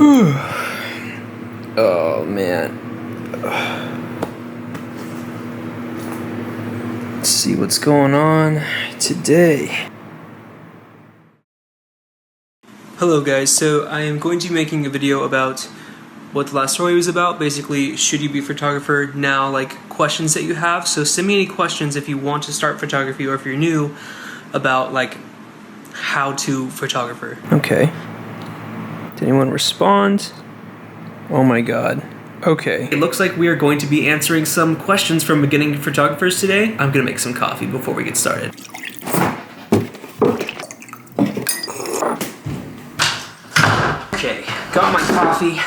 Oh man. Let's see what's going on today. Hello guys, so I am going to be making a video about what the last story was about. Basically, should you be a photographer now, like questions that you have. So send me any questions if you want to start photography or if you're new about like how to photographer. Okay. Did anyone respond? Oh my god. Okay. It looks like we are going to be answering some questions from beginning photographers today. I'm gonna make some coffee before we get started. Okay, got my coffee,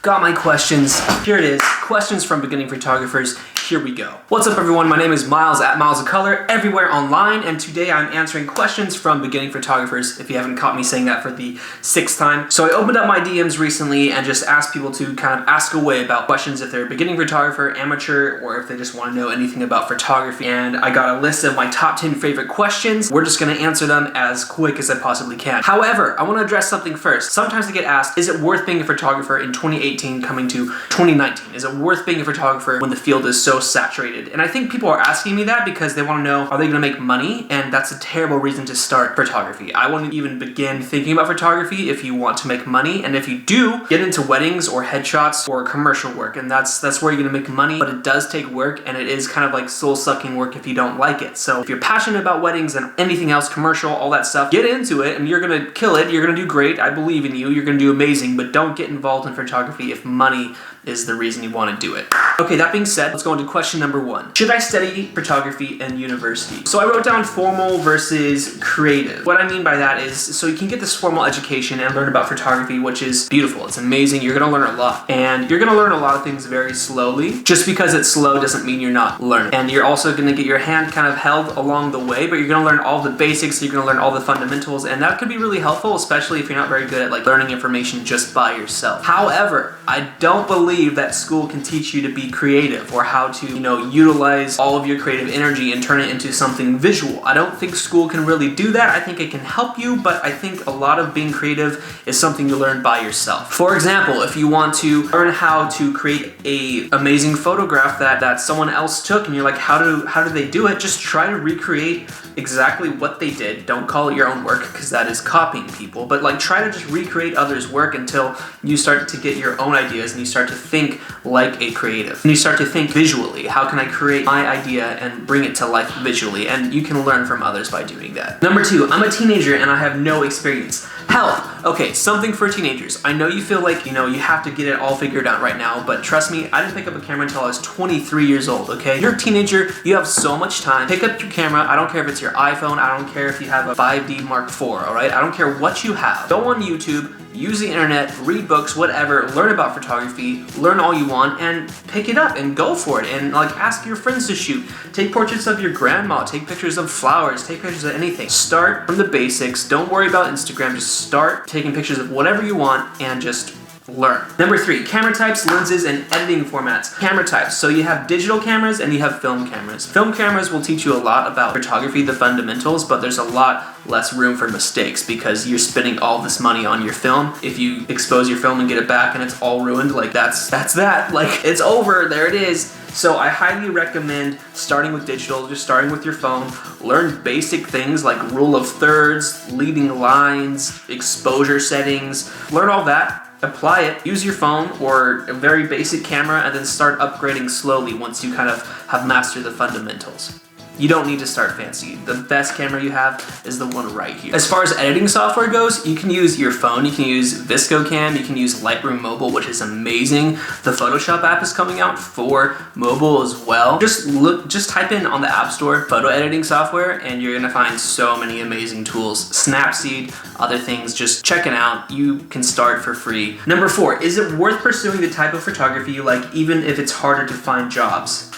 got my questions. Here it is, questions from beginning photographers. Here we go. What's up everyone, my name is Miles at Miles of Color, everywhere online, and today I'm answering questions from beginning photographers, if you haven't caught me saying that for the 6th time. So I opened up my DMs recently and just asked people to kind of ask away about questions if they're a beginning photographer, amateur, or if they just want to know anything about photography. And I got a list of my top 10 favorite questions. We're just gonna answer them as quick as I possibly can. However, I want to address something first. Sometimes I get asked, is it worth being a photographer in 2018 coming to 2019? Is it worth being a photographer when the field is so saturated? And I think people are asking me that because they want to know, are they going to make money? And that's a terrible reason to start photography. I wouldn't even begin thinking about photography if you want to make money. And if you do, get into weddings or headshots or commercial work, and that's where you're going to make money. But it does take work, and it is kind of like soul-sucking work if you don't like it. So if you're passionate about weddings and anything else, commercial, all that stuff, get into it and you're going to kill it. You're going to do great. I believe in you. You're going to do amazing, but don't get involved in photography if money is the reason you want to do it. Okay, that being said, let's go into question number 1. Should I study photography in university? So I wrote down formal versus creative. What I mean by that is, so you can get this formal education and learn about photography, which is beautiful. It's amazing. You're gonna learn a lot. And you're gonna learn a lot of things very slowly. Just because it's slow doesn't mean you're not learning. And you're also gonna get your hand kind of held along the way, but you're gonna learn all the basics, you're gonna learn all the fundamentals, and that could be really helpful, especially if you're not very good at like learning information just by yourself. However, I don't believe that school can teach you to be creative or how to, utilize all of your creative energy and turn it into something visual. I don't think school can really do that. I think it can help you, but I think a lot of being creative is something you learn by yourself. For example, if you want to learn how to create an amazing photograph that someone else took and you're like, how do they do it? Just try to recreate exactly what they did. Don't call it your own work because that is copying people, but like try to just recreate others' work until you start to get your own ideas and you start to think like a creative. And you start to think visually. How can I create my idea and bring it to life visually? And you can learn from others by doing that. Number 2, I'm a teenager and I have no experience. Help! Okay, something for teenagers. I know you feel like, you have to get it all figured out right now, but trust me, I didn't pick up a camera until I was 23 years old, okay? You're a teenager, you have so much time. Pick up your camera. I don't care if it's your iPhone, I don't care if you have a 5D Mark IV, all right? I don't care what you have. Go on YouTube, use the internet, read books, whatever, learn about photography, learn all you want, and pick it up and go for it. And like ask your friends to shoot. Take portraits of your grandma, take pictures of flowers, take pictures of anything. Start from the basics. Don't worry about Instagram. Just start taking pictures of whatever you want and just learn. Number 3, camera types, lenses, and editing formats. Camera types. So you have digital cameras and you have film cameras. Film cameras will teach you a lot about photography, the fundamentals, but there's a lot less room for mistakes because you're spending all this money on your film. If you expose your film and get it back and it's all ruined, like that's that. Like it's over, there it is. So I highly recommend starting with digital, just starting with your phone. Learn basic things like rule of thirds, leading lines, exposure settings. Learn all that. Apply it, use your phone or a very basic camera, and then start upgrading slowly once you kind of have mastered the fundamentals. You don't need to start fancy. The best camera you have is the one right here. As far as editing software goes, you can use your phone, you can use ViscoCam, you can use Lightroom Mobile, which is amazing. The Photoshop app is coming out for mobile as well. Just type in on the App Store photo editing software and you're gonna find so many amazing tools. Snapseed, other things, just check it out. You can start for free. Number 4, is it worth pursuing the type of photography you like even if it's harder to find jobs?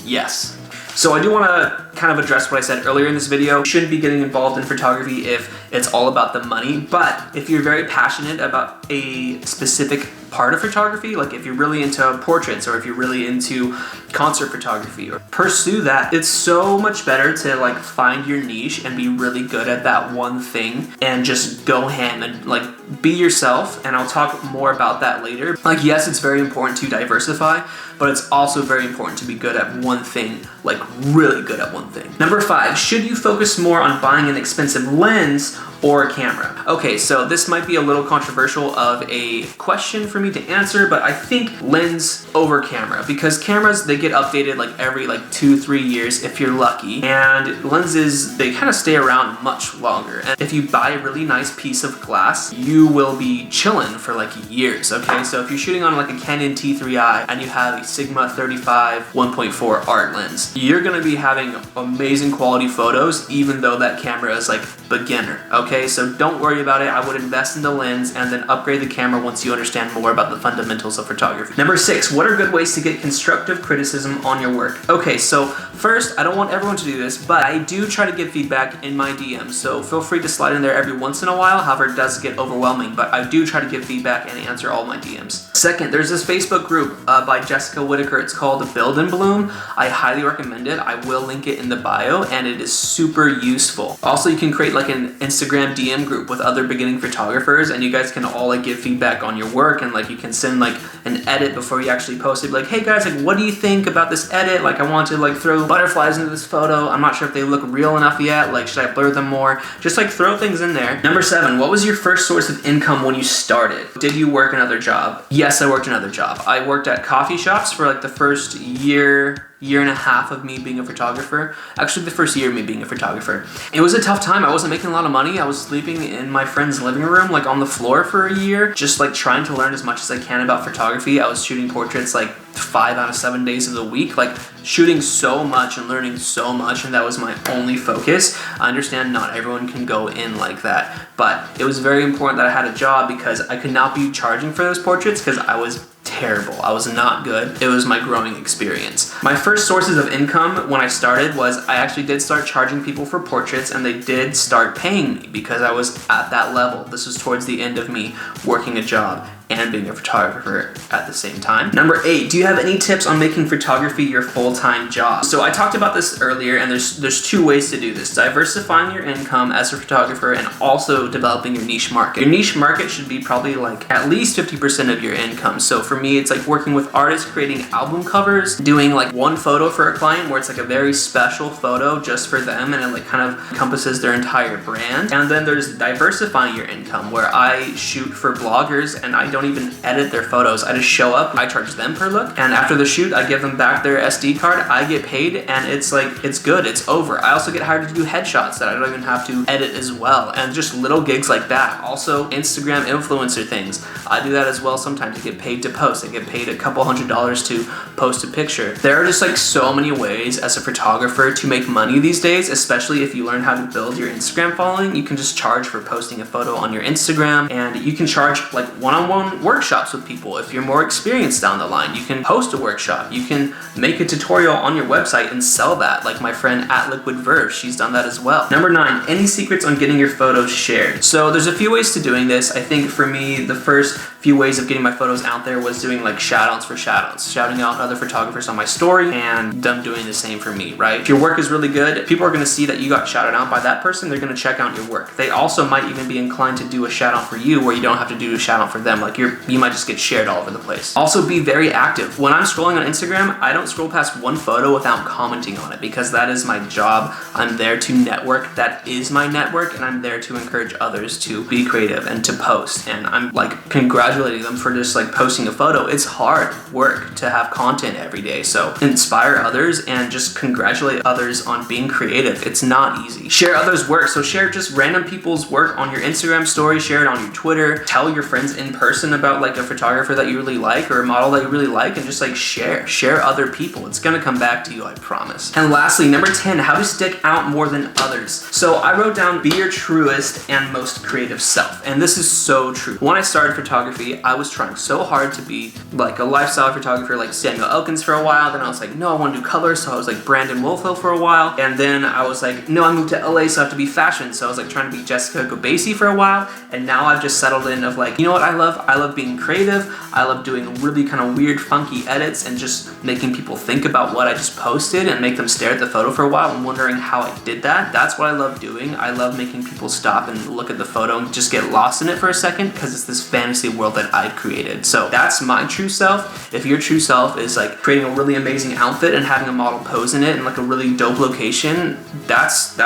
Yes. So I do want to kind of address what I said earlier in this video. You shouldn't be getting involved in photography if it's all about the money, but if you're very passionate about a specific part of photography, like if you're really into portraits or if you're really into concert photography, or pursue that. It's so much better to like find your niche and be really good at that one thing and just go ham and like be yourself. And I'll talk more about that later. Like, yes, it's very important to diversify, but it's also very important to be good at one thing, like really good at one thing. Number 5, should you focus more on buying an expensive lens or a camera? Okay, so this might be a little controversial of a question for me to answer, but I think lens over camera, because cameras, they get updated like every like 2-3 years if you're lucky, and lenses, they kind of stay around much longer. And if you buy a really nice piece of glass, you will be chilling for like years, okay? So if you're shooting on like a Canon T3i and you have a Sigma 35 1.4 art lens, you're gonna be having amazing quality photos even though that camera is like beginner, okay? So don't worry about it. I would invest in the lens and then upgrade the camera once you understand more about the fundamentals of photography. Number 6, what are good ways to get constructive criticism on your work? Okay, so first, I don't want everyone to do this, but I do try to give feedback in my DMs, so feel free to slide in there every once in a while. However, it does get overwhelming, but I do try to give feedback and answer all my DMs. Second, there's this Facebook group by Jessica Whitaker. It's called Build and Bloom. I highly recommend it. I will link it in the bio, and it is super useful. Also, you can create like an Instagram DM group with other beginning photographers, and you guys can all like give feedback on your work, and like you can send like an edit before you actually post it. Like, hey guys, like what do you think about this edit? Like I want to like throw butterflies into this photo. I'm not sure if they look real enough yet. Like, should I blur them more? Just like throw things in there. Number 7, what was your first source of income when you started? Did you work another job? Yes, I worked another job. I worked at coffee shops for like the first year and a half of me being a photographer. Actually, the first year of me being a photographer. It was a tough time. I wasn't making a lot of money. I was sleeping in my friend's living room, like on the floor for a year, just like trying to learn as much as I can about photography. I was shooting portraits like 5 out of 7 days of the week, like shooting so much and learning so much, and that was my only focus. I understand not everyone can go in like that, but it was very important that I had a job because I could not be charging for those portraits because I was terrible. I was not good. It was my growing experience. My first sources of income when I started was I actually did start charging people for portraits, and they did start paying me because I was at that level. This was towards the end of me working a job and being a photographer at the same time. Number 8, do you have any tips on making photography your full-time job? So I talked about this earlier, and there's 2 ways to do this: diversifying your income as a photographer and also developing your niche market. Your niche market should be probably like at least 50% of your income. So for me, it's like working with artists, creating album covers, doing like one photo for a client where it's like a very special photo just for them, and it like kind of encompasses their entire brand. And then there's diversifying your income, where I shoot for bloggers and I don't even edit their photos. I just show up, I charge them per look, and after the shoot, I give them back their SD card, I get paid, and it's like, it's good, it's over. I also get hired to do headshots that I don't even have to edit as well, and just little gigs like that. Also, Instagram influencer things. I do that as well sometimes. I get paid to post. I get paid a couple $100s to post a picture. There are just like so many ways as a photographer to make money these days, especially if you learn how to build your Instagram following. You can just charge for posting a photo on your Instagram, and you can charge like one-on-one workshops with people. If you're more experienced down the line, you can host a workshop. You can make a tutorial on your website and sell that, like my friend at Liquid Verve. She's done that as well. Number 9, any secrets on getting your photos shared? So there's a few ways to doing this. I think for me, the first few ways of getting my photos out there was doing like shout-outs for shout-outs, shouting out other photographers on my story and them doing the same for me, right? If your work is really good, people are going to see that you got shouted out by that person. They're going to check out your work. They also might even be inclined to do a shout-out for you where you don't have to do a shout-out for them. Like you might just get shared all over the place. Also, be very active. When I'm scrolling on Instagram, I don't scroll past one photo without commenting on it because that is my job. I'm there to network. That is my network, and I'm there to encourage others to be creative and to post. And I'm like congratulating them for just like posting a photo. It's hard work to have content every day. So inspire others and just congratulate others on being creative. It's not easy. Share others' work. So share just random people's work on your Instagram story, share it on your Twitter, tell your friends in person person about like a photographer that you really like or a model that you really like, and just like share other people. It's gonna come back to you, I promise. And lastly, number 10, how to stick out more than others. So I wrote down, be your truest and most creative self. And this is so true. When I started photography, I was trying so hard to be like a lifestyle photographer like Samuel Elkins for a while. Then I was like, no, I want to do color. So I was like Brandon Wolfo for a while. And then I was like, no, I moved to LA, so I have to be fashion. So I was like trying to be Jessica Gobasi for a while. And now I've just settled in of like, you know what I love? I love being creative. I love doing really kind of weird, funky edits and just making people think about what I just posted and make them stare at the photo for a while and wondering how I did that. That's what I love doing. I love making people stop and look at the photo and just get lost in it for a second because it's this fantasy world that I've created. So that's my true self. If your true self is like creating a really amazing outfit and having a model pose in it in like a really dope location, that's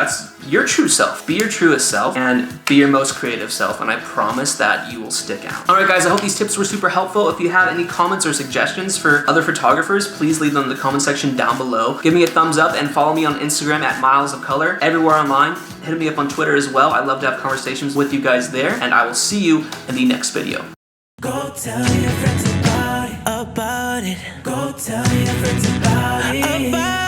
your true self. Be your truest self and be your most creative self, and I promise that you will stick out. All right, guys, I hope these tips were super helpful. If you have any comments or suggestions for other photographers, please leave them in the comment section down below. Give me a thumbs up and follow me on Instagram at Miles of Color, everywhere online. Hit me up on Twitter as well. I love to have conversations with you guys there, and I will see you in the next video. Go tell your friends about it. Go tell your friends about it.